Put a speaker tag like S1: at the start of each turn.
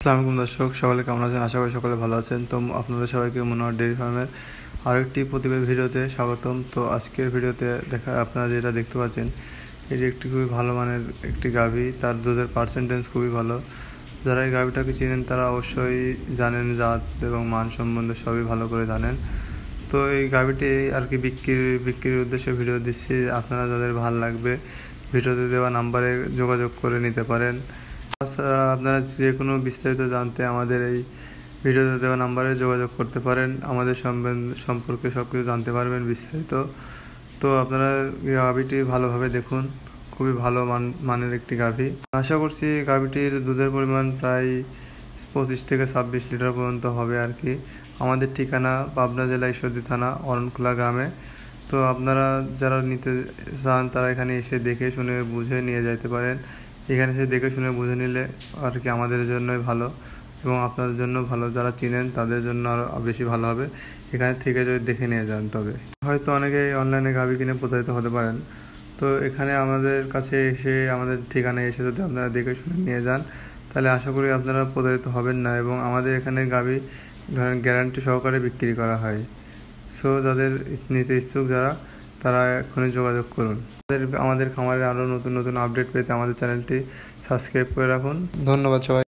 S1: আসসালামু আলাইকুম দর্শক, সকলে কেমন আছেন? আশা করি সকলে ভালো আছেন। তো আপনাদের সবাইকে মনোহর ডেইরি ফার্মের আরেকটি প্রতিবেদন ভিডিওতে স্বাগতম। তো আজকের ভিডিওতে আপনারা যেটা দেখতে পাচ্ছেন, এটি একটি খুবই ভালো মানের একটি গাভী। তার দুধের পার্সেন্টেজ খুবই ভালো। যারা এই গাভীটাকে চিনেন তারা অবশ্যই জানেন জাত এবং মান সম্বন্ধে সবই ভালো করে জানেন। তো এই গাভীটি আর কি বিক্রির উদ্দেশ্যে ভিডিও দিচ্ছি। আপনারা যাদের ভালো লাগবে ভিডিওতে দেওয়া নাম্বারে যোগাযোগ করে নিতে পারেন। তাছাড়া আপনারা যে কোনো বিস্তারিত জানতে আমাদের এই ভিডিওতে দেওয়া নাম্বারে যোগাযোগ করতে পারেন। আমাদের সম্পর্কে সব কিছু জানতে পারবেন বিস্তারিত। তো আপনারা গাভীটি ভালোভাবে দেখুন, খুবই ভালো মানের একটি গাভী। আশা করছি গাভীটির দুধের পরিমাণ প্রায় 25 থেকে 26 লিটার পর্যন্ত হবে আর কি। আমাদের ঠিকানা পাবনা জেলা ঈশ্বরদী থানা অরণখোলা গ্রামে। তো আপনারা যারা নিতে চান তারা এখানে এসে দেখে শুনে বুঝে নিয়ে যেতে পারেন। এখানে এসে দেখে শুনে বুঝে নিলে আর কি আমাদের জন্যই ভালো এবং আপনাদের জন্য ভালো। যারা চিনেন তাদের জন্য আরও বেশি ভালো হবে এখানে থেকে যদি দেখে নিয়ে যান। তবে হয়তো অনেকে অনলাইনে গাভী কিনে প্রতারিত হতে পারেন। তো এখানে আমাদের কাছে এসে আমাদের ঠিকানায় এসে যদি আপনারা দেখে শুনে নিয়ে যান তাহলে আশা করি আপনারা প্রতারিত হবেন না। এবং আমাদের এখানে গাভী ধরেন গ্যারান্টি সহকারে বিক্রি করা হয়। সো যাদের নিতে ইচ্ছুক যারা, তারা এখনই যোগাযোগ করুন। আমাদের খামারে আরও নতুন নতুন আপডেট পেতে আমাদের চ্যানেলটি সাবস্ক্রাইব করে রাখুন। ধন্যবাদ সবাই।